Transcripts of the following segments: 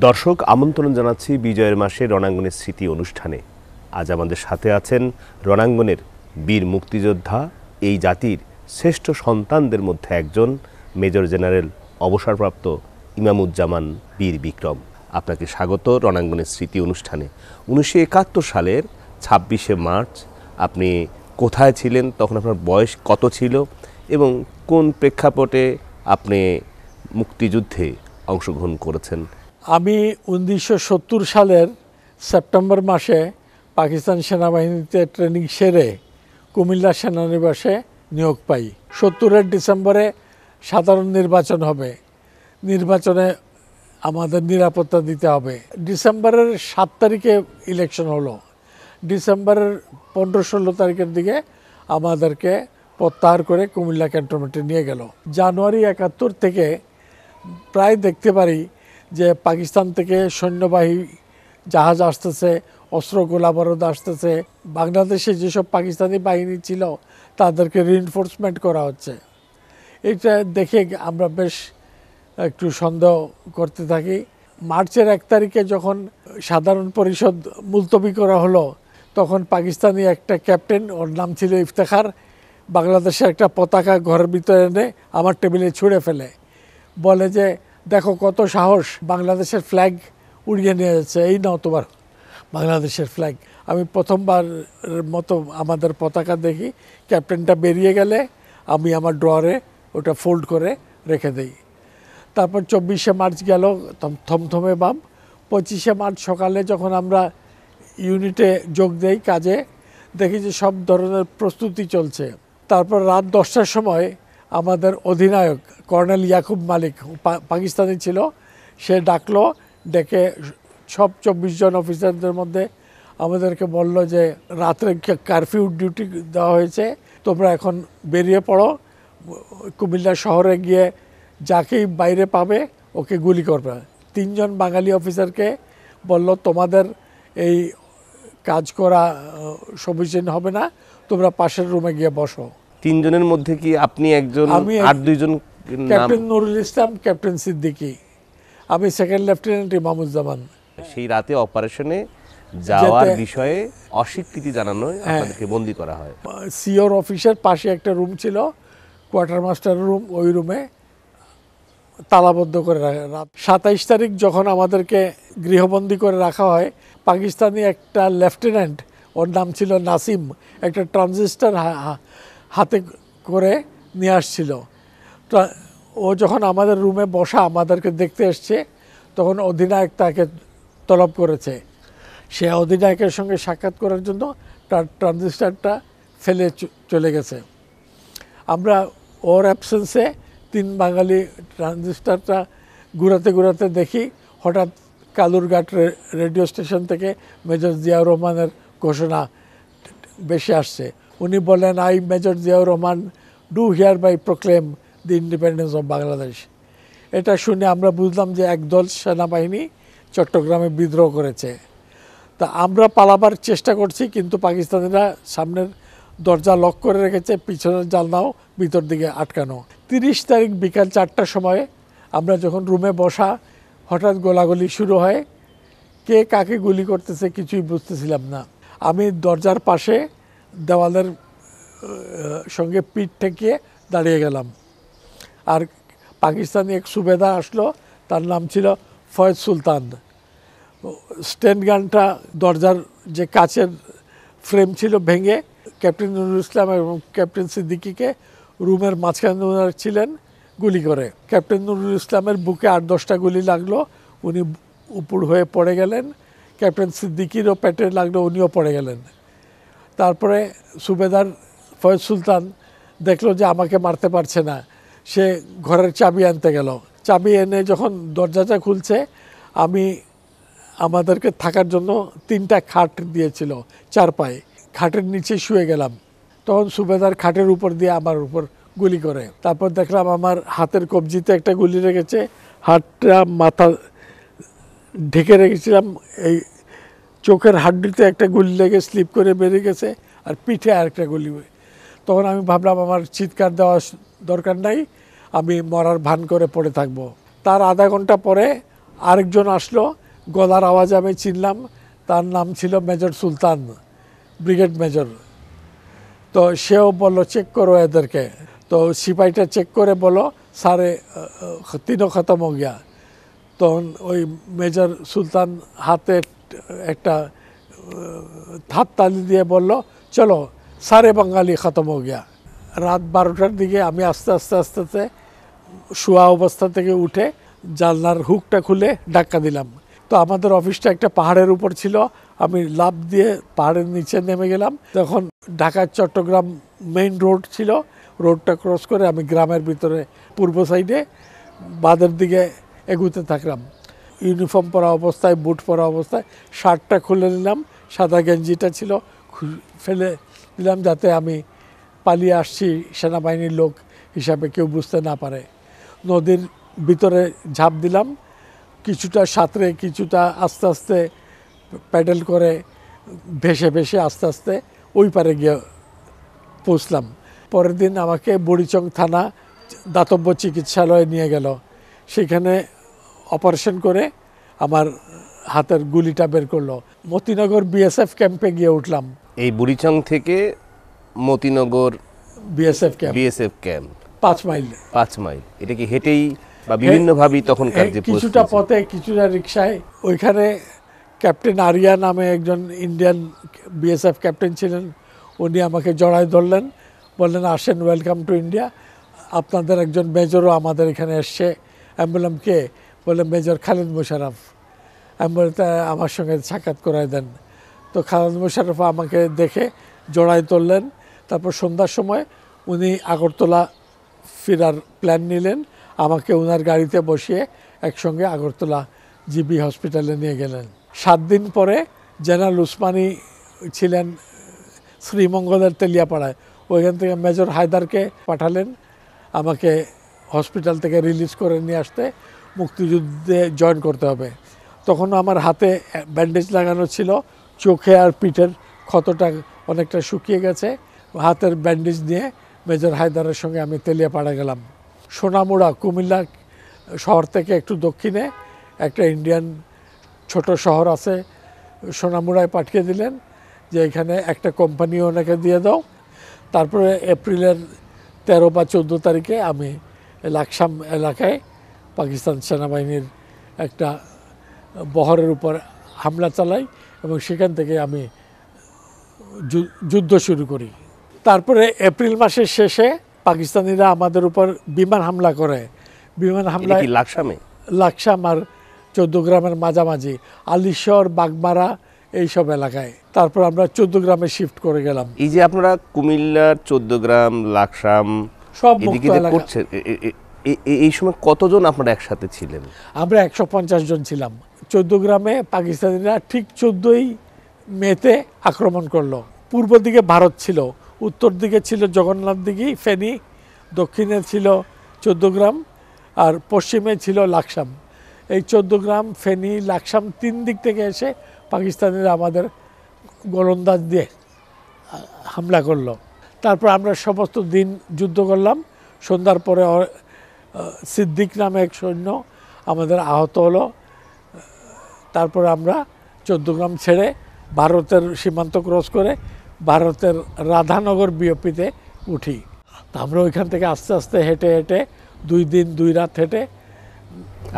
দর্শক আমন্ত্রণ জানাচ্ছি বিজয়ের মাসে রণাঙ্গনের স্মৃতি অনুষ্ঠানে। আজ আমাদের সাথে আছেন রণাঙ্গনের বীর মুক্তিযোদ্ধা, এই জাতির শ্রেষ্ঠ সন্তানদের মধ্যে একজন, মেজর জেনারেল অবসরপ্রাপ্ত ইমামুজ্জামান বীর বিক্রম। আপনাকে স্বাগত রণাঙ্গনের স্মৃতি অনুষ্ঠানে। 1971 সালের 26শে মার্চ আপনি কোথায় ছিলেন, তখন আপনার বয়স কত ছিল এবং কোন প্রেক্ষাপটে আপনি মুক্তিযুদ্ধে অংশগ্রহণ করেছেন? আমি 1970 সালের সেপ্টেম্বর মাসে পাকিস্তান সেনাবাহিনীতে ট্রেনিং সেরে কুমিল্লা সেনানিবাসে নিয়োগ পাই। 70-এর ডিসেম্বরে সাধারণ নির্বাচন হবে। নির্বাচনে আমাদের নিরাপত্তা দিতে হবে। ডিসেম্বরের 7 তারিখে ইলেকশন হলো। ডিসেম্বরের 15-16 তারিখের দিকে আমাদেরকে প্রত্যাহার করে কুমিল্লা ক্যান্টনমেন্টে নিয়ে গেল। জানুয়ারি 71 থেকে প্রায় দেখতে পারি যে পাকিস্তান থেকে সৈন্যবাহী জাহাজ আসতেছে, অস্ত্র গোলাবারুদ আসতেছে। বাংলাদেশে যেসব পাকিস্তানি বাহিনী ছিল তাদেরকে রিইনফোর্সমেন্ট করা হচ্ছে। এটা দেখে আমরা বেশ একটু সন্দেহ করতে থাকি। মার্চের 1 তারিখে যখন সাধারণ পরিষদ মুলতবি করা হলো, তখন পাকিস্তানি একটা ক্যাপ্টেন, ওর নাম ছিল ইফতেখার, বাংলাদেশের একটা পতাকা ঘরের ভিতরে এনে আমার টেবিলে ছুঁড়ে ফেলে, বলে যে দেখো কত সাহস, বাংলাদেশের ফ্ল্যাগ উড়িয়ে নিয়ে যাচ্ছে, এই নাও তোমার বাংলাদেশের ফ্ল্যাগ। আমি প্রথমবার মতো আমাদের পতাকা দেখি। ক্যাপ্টেনটা বেরিয়ে গেলে আমি আমার ড্রয়ারে ওটা ফোল্ড করে রেখে দিই। তারপর 24শে মার্চ গেল, থমথমে ভাব। 25শে মার্চ সকালে যখন আমরা ইউনিটে যোগ দেই কাজে, দেখি যে সব ধরনের প্রস্তুতি চলছে। তারপর রাত 10টার সময় আমাদের অধিনায়ক কর্নেল ইয়াকুব মালিক, পাকিস্তানি ছিল, সে ডাকলো। ডেকে সব 24 জন অফিসারদের মধ্যে আমাদেরকে বলল যে রাত্রে কারফিউ ডিউটি দেওয়া হয়েছে, তোমরা এখন বেরিয়ে পড়ো, কুমিল্লা শহরে গিয়ে যাকেই বাইরে পাবে ওকে গুলি করবে। 3 জন বাঙালি অফিসারকে বলল তোমাদের এই কাজ করা সমীচীন হবে না, তোমরা পাশের রুমে গিয়ে বসো। 3 জনের মধ্যে কি আপনি একজন, আর 2 জন? ক্যাপ্টেন নুরুল ইসলাম, ক্যাপ্টেন সিদ্দিকী, আমি সেকেন্ড লেফটেন্যান্ট ইমামুজ্জামান। সেই রাতে অপারেশনে যাওয়ার বিষয়ে অস্বীকৃতি জানানোয় আপনাদেরকে বন্দী করা হয়। সিওর অফিসের পাশে একটা রুম ছিল, কোয়ার্টার মাস্টার রুম, ওই রুমে তালাবদ্ধ করে রাখা। রাত 27 তারিখ যখন আমাদেরকে গৃহবন্দী করে রাখা হয়, পাকিস্তানি একটা লেফটেন্যান্ট, ওর নাম ছিল নাসিম, একটা ট্রানজিস্টার হাতে করে নিয়ে আসছিল। ও যখন আমাদের রুমে বসা আমাদেরকে দেখতে এসছে, তখন অধিনায়ক তাকে তলব করেছে। সে অধিনায়কের সঙ্গে সাক্ষাৎ করার জন্য তার ট্রানজিস্টারটা ফেলে চলে গেছে। আমরা ওর অ্যাবসেন্সে 3 বাঙালি ট্রানজিস্টারটা ঘুরাতে ঘুরাতে দেখি, হঠাৎ কালুরঘাট রেডিও স্টেশন থেকে মেজর জিয়াউর রহমানের ঘোষণা বেশি আসছে। উনি বলেন, I major Ziaur Rahman do hereby proclaim the independence of Bangladesh. এটা শুনে আমরা বুঝলাম যে একদল সেনাবাহিনী চট্টগ্রামে বিদ্রোহ করেছে। তা আমরা পালাবার চেষ্টা করছি, কিন্তু পাকিস্তানিরা সামনের দরজা লক করে রেখেছে, পিছনের জানলাও ভিতর দিকে আটকানো। 30 তারিখ বিকাল 4টার সময় আমরা যখন রুমে বসা, হঠাৎ গোলাগুলি শুরু হয়। কে কাকে গুলি করতেছে কিছুই বুঝতেছিলাম না। আমি দরজার পাশে দেওয়ালের সঙ্গে পিঠ ঠেকিয়ে দাঁড়িয়ে গেলাম। আর পাকিস্তানি এক সুবেদার আসলো, তার নাম ছিল ফয়েজ সুলতান। স্টেন গানটা দরজার যে কাচের ফ্রেম ছিল ভেঙে ক্যাপ্টেন নুরুল ইসলাম এবং ক্যাপ্টেন সিদ্দিকীকে রুমের মাঝখানে ওনারা ছিলেন গুলি করে। ক্যাপ্টেন নুরুল ইসলামের বুকে 8-10টা গুলি লাগলো, উনি উপর হয়ে পড়ে গেলেন। ক্যাপ্টেন সিদ্দিকীরও পেটে লাগলো, উনিও পড়ে গেলেন। তারপরে সুবেদার ফয়েজ সুলতান দেখলো যে আমাকে মারতে পারছে না, সে ঘরের চাবি আনতে গেল। চাবি এনে যখন দরজাটা খুলছে, আমাদেরকে থাকার জন্য 3টা খাট দিয়েছিল 4 পায়ে, খাটের নিচে শুয়ে গেলাম। তখন সুবেদার খাটের উপর দিয়ে আমার উপর গুলি করে। তারপর দেখলাম আমার হাতের কবজিতে একটা গুলি লেগেছে, হাতটা মাথা ঢেকে রেখেছিলাম, এই চোখের হাড্ডিতে একটা গুলি লেগে স্লিপ করে বেরিয়ে গেছে, আর পিঠে আরেকটা গুলি। তখন আমি ভাবলাম আমার চিৎকার দেওয়ার দরকার নাই, আমি মরার ভান করে পড়ে থাকবো। তার আধা ঘন্টা পরে আরেকজন আসলো, গলার আওয়াজ আমি চিনলাম, তার নাম ছিল মেজর সুলতান, ব্রিগেড মেজর। তো সেও বলল চেক করো এদেরকে। তো সিপাহীটা চেক করে বলো সারে তিনও খতম হো গিয়া। তখন ওই মেজর সুলতান হাতে একটা হাততালি দিয়ে বলল চলো সারে বাঙালি খতম হো গিয়া। রাত 12টার দিকে আমি আস্তে আস্তে আস্তে আস্তে শোয়া অবস্থা থেকে উঠে জানলার হুকটা খুলে ধাক্কা দিলাম। তো আমাদের অফিসটা একটা পাহাড়ের উপর ছিল, আমি লাফ দিয়ে পাহাড়ের নিচে নেমে গেলাম। তখন ঢাকা চট্টগ্রাম মেইন রোড ছিল, রোডটা ক্রস করে আমি গ্রামের ভিতরে পূর্ব সাইডে বাঁধের দিকে এগুতে থাকলাম। ইউনিফর্ম পরা অবস্থায়, বুট পরা অবস্থায় শার্টটা খুলে নিলাম, সাদা গেঞ্জিটা ছিল ফেলে দিলাম যাতে আমি পালিয়ে আসছি সেনাবাহিনীর লোক হিসাবে কেউ বুঝতে না পারে। নদীর ভিতরে ঝাঁপ দিলাম, কিছুটা সাঁতরে কিছুটা আস্তে আস্তে প্যাডেল করে ভেসে ভেসে আস্তে আস্তে ওই পারে গিয়ে পৌঁছলাম। পরের দিন আমাকে বুড়িচং থানা দাতব্য চিকিৎসালয়ে নিয়ে গেল। সেখানে অপারেশন করে আমার হাতের গুলিটা বের করলো। মতিনগর বিএসএফ ক্যাম্পে গিয়ে উঠলাম। এই বুড়িচং থেকে Motinagar BSF camp 5 mile. 5 mile. এটা কি হেঁটেই বা বিভিন্নভাবেই তখনকার যে কিছুটা পথে কিছুটা রিক্সায়। ওইখানে ক্যাপ্টেন আরিয়া নামে একজন ইন্ডিয়ান বিএসএফ ক্যাপ্টেন ছিলেন, উনি আমাকে জড়ায় ধরলেন, বললেন আসেন, ওয়েলকাম টু ইন্ডিয়া, আপনাদের একজন মেজরও আমাদের এখানে এসছে। আমি বললাম কে? বললেন মেজর খালিদ মোশাররফ। আমি বলতে আমার সঙ্গে সাক্ষাৎ করায় দেন। তো খালিদ মোশাররফ আমাকে দেখে জড়ায় তুললেন। তারপর সন্ধ্যার সময় উনি আগরতলা ফেরার প্ল্যান নিলেন, আমাকে ওনার গাড়িতে বসিয়ে একসঙ্গে আগরতলা জিবি হসপিটালে নিয়ে গেলেন। 7 দিন পরে জেনারেল উসমানী ছিলেন শ্রীমঙ্গলের তেলিয়াপাড়ায়, ওইখান থেকে মেজর হায়দারকে পাঠালেন আমাকে হসপিটাল থেকে রিলিজ করে নিয়ে আসতে, মুক্তিযুদ্ধে জয়েন করতে হবে। তখন আমার হাতে ব্যান্ডেজ লাগানো ছিল, চোখে আর পিঠের ক্ষতটা অনেকটা শুকিয়ে গেছে। হাতের ব্যান্ডেজ নিয়ে মেজর হায়দারের সঙ্গে আমি তেলিয়াপাড়া গেলাম। সোনামুড়া কুমিল্লা শহর থেকে একটু দক্ষিণে একটা ইন্ডিয়ান ছোট শহর আছে, সোনামুড়ায় পাঠিয়ে দিলেন যে এখানে একটা কোম্পানি ওনাকে দিয়ে দাও। তারপরে এপ্রিলের 13 বা 14 তারিখে আমি লাকসাম এলাকায় পাকিস্তান সেনাবাহিনীর একটা বহরের উপর হামলা চালাই এবং সেখান থেকে আমি যুদ্ধ শুরু করি। তারপরে এপ্রিল মাসের শেষে পাকিস্তানিরা আমাদের উপর বিমান হামলা করে। বিমান হামলা লাকসাম আর 14 গ্রামের মাঝামাঝি, আলিশহর, বাগমারা এইসব এলাকায়। তারপর আমরা 14 গ্রামে শিফট করে গেলাম। এই যে আপনারা কুমিল্লার 14 গ্রাম, লাকসাম সব মুক্ত এলাকা। এই সময় কতজন আপনারা একসাথে ছিলেন? আমরা 150 জন ছিলাম। 14 গ্রামে পাকিস্তানিরা ঠিক 14ই মেতে আক্রমণ করলো। পূর্ব দিকে ভারত ছিল, উত্তর দিকে ছিল জগন্নাথ দিঘি, ফেনী, দক্ষিণে ছিল 14 গ্রাম আর পশ্চিমে ছিল লাকসাম। এই 14 গ্রাম, ফেনী, লাকসাম 3 দিক থেকে এসে পাকিস্তানিরা আমাদের গোলন্দাজ দিয়ে হামলা করলো। তারপর আমরা সমস্ত দিন যুদ্ধ করলাম। সন্ধ্যার পরে সিদ্দিক নামে এক সৈন্য আমাদের আহত হলো। তারপর আমরা 14 গ্রাম ছেড়ে ভারতের সীমান্ত ক্রস করে ভারতের রাধানগর বিওপিতে উঠি। আমরা ওইখান থেকে আস্তে আস্তে হেঁটে হেঁটে 2 দিন 2 রাত হেঁটে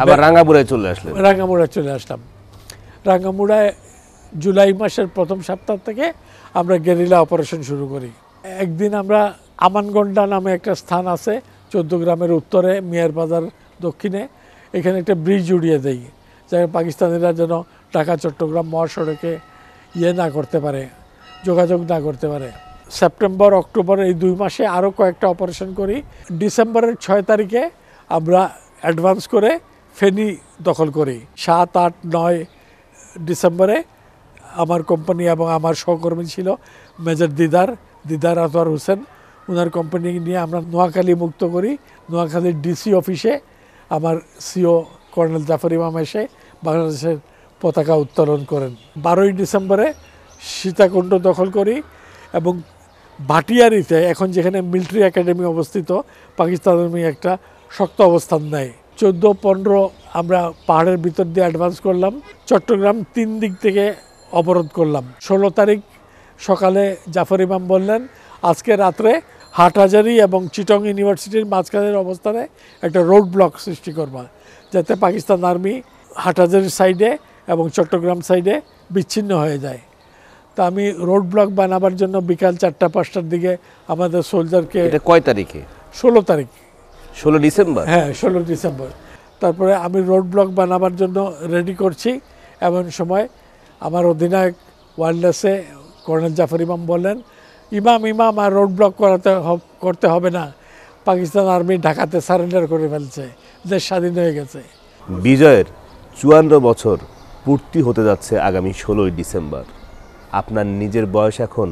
আবার রাঙ্গামুড়ায় চলে আসলেন। রাঙ্গামুড়ায় চলে আসলাম। রাঙ্গামুড়ায় জুলাই মাসের প্রথম সপ্তাহ থেকে আমরা গেরিলা অপারেশন শুরু করি। একদিন আমরা আমানগন্ডা নামে একটা স্থান আছে 14 গ্রামের উত্তরে, মিয়ার বাজার দক্ষিণে, এখানে একটা ব্রিজ উড়িয়ে দেই যাতে পাকিস্তানিরা যেন ঢাকা চট্টগ্রাম মহাসড়কে না করতে পারে, যোগাযোগ না করতে পারে। সেপ্টেম্বর অক্টোবর এই 2 মাসে আরও কয়েকটা অপারেশন করি। ডিসেম্বরের 6 তারিখে আমরা অ্যাডভান্স করে ফেনী দখল করি। 7, 8, 9 ডিসেম্বরে আমার কোম্পানি এবং আমার সহকর্মী ছিল মেজর দিদার আতওয়ার হোসেন, ওনার কোম্পানি নিয়ে আমরা নোয়াখালী মুক্ত করি। নোয়াখালীর ডিসি অফিসে আমার সিও কর্নেল জাফর ইমাম এসে বাংলাদেশের পতাকা উত্তোলন করেন। 12ই ডিসেম্বরে সীতাকুণ্ড দখল করি এবং ভাটিয়ারিতে, এখন যেখানে মিলিটারি একাডেমি অবস্থিত, পাকিস্তান আর্মি একটা শক্ত অবস্থান নেয়। 14-15 আমরা পাহাড়ের ভিতর দিয়ে অ্যাডভান্স করলাম। চট্টগ্রাম 3 দিক থেকে অবরোধ করলাম। 16 তারিখ সকালে জাফর ইমাম বললেন আজকে রাত্রে হাটহাজারী এবং চিটং ইউনিভার্সিটির মাঝখানের অবস্থানে একটা রোড ব্লক সৃষ্টি করবা, যাতে পাকিস্তান আর্মি হাটহাজারির সাইডে এবং চট্টগ্রাম সাইডে বিচ্ছিন্ন হয়ে যায়। তা আমি রোড ব্লক বানাবার জন্য বিকাল 4টা-5টার দিকে আমাদের সোলজারকে, এটা কয় তারিখে? 16 তারিখ, 16 ডিসেম্বর। হ্যাঁ 16 ডিসেম্বর। তারপরে আমি রোড ব্লক বানাবার জন্য রেডি করছি, এমন সময় আমার অধিনায়ক ওয়ারলেসে কর্নেল জাফর ইমাম বললেন, ইমাম আর রোড ব্লক করতে হবে না, পাকিস্তান আর্মি ঢাকাতে সারেন্ডার করে ফেলছে, দেশ স্বাধীন হয়ে গেছে। বিজয়ের 54 বছর পূর্তি হতে যাচ্ছে আগামী 16 ডিসেম্বর। আপনার নিজের বয়স এখন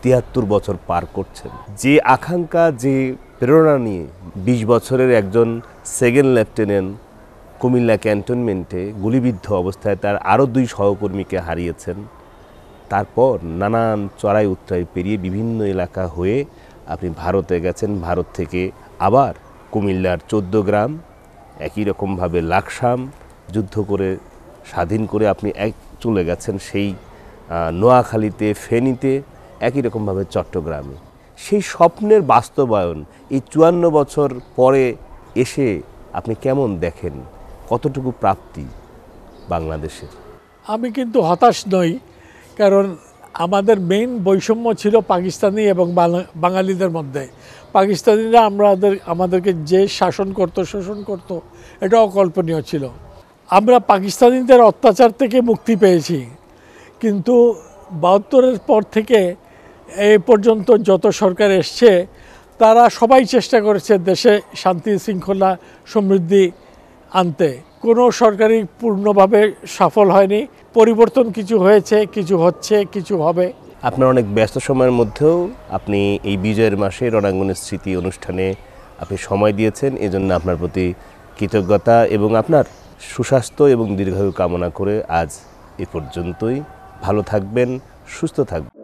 73 বছর পার করছেন। যে আকাঙ্ক্ষা, যে প্রেরণা নিয়ে 20 বছরের একজন সেকেন্ড লেফটেন্যান্ট কুমিল্লা ক্যান্টনমেন্টে গুলিবিদ্ধ অবস্থায় তার আরও 2 সহকর্মীকে হারিয়েছেন, তারপর নানান চড়াই উতরাই পেরিয়ে বিভিন্ন এলাকা হয়ে আপনি ভারতে গেছেন। ভারত থেকে আবার কুমিল্লার 14 গ্রাম, একই রকমভাবে লাকসাম যুদ্ধ করে স্বাধীন করে আপনি চলে গেছেন সেই নোয়াখালীতে, ফেনীতে, একই রকমভাবে চট্টগ্রামে। সেই স্বপ্নের বাস্তবায়ন এই 54 বছর পরে এসে আপনি কেমন দেখেন? কতটুকু প্রাপ্তি বাংলাদেশের? আমি কিন্তু হতাশ নই, কারণ আমাদের মেইন বৈষম্য ছিল পাকিস্তানি এবং বাঙালিদের মধ্যে। পাকিস্তানিরা আমাদেরকে যে শাসন করত, শোষণ করত, এটা অকল্পনীয় ছিল। আমরা পাকিস্তানিদের অত্যাচার থেকে মুক্তি পেয়েছি, কিন্তু 72-এর পর থেকে এই পর্যন্ত যত সরকার এসছে তারা সবাই চেষ্টা করেছে দেশে শান্তি, শৃঙ্খলা, সমৃদ্ধি আনতে। কোনো সরকারই পূর্ণভাবে সফল হয়নি। পরিবর্তন কিছু হয়েছে, কিছু হচ্ছে, কিছু হবে। আপনার অনেক ব্যস্ত সময়ের মধ্যেও আপনি এই বিজয়ের মাসে রণাঙ্গনের স্মৃতি অনুষ্ঠানে আপনি সময় দিয়েছেন, এজন্য আপনার প্রতি কৃতজ্ঞতা এবং আপনার সুস্বাস্থ্য এবং দীর্ঘায়ু কামনা করে আজ এ পর্যন্তই। ভালো থাকবেন, সুস্থ থাকবেন।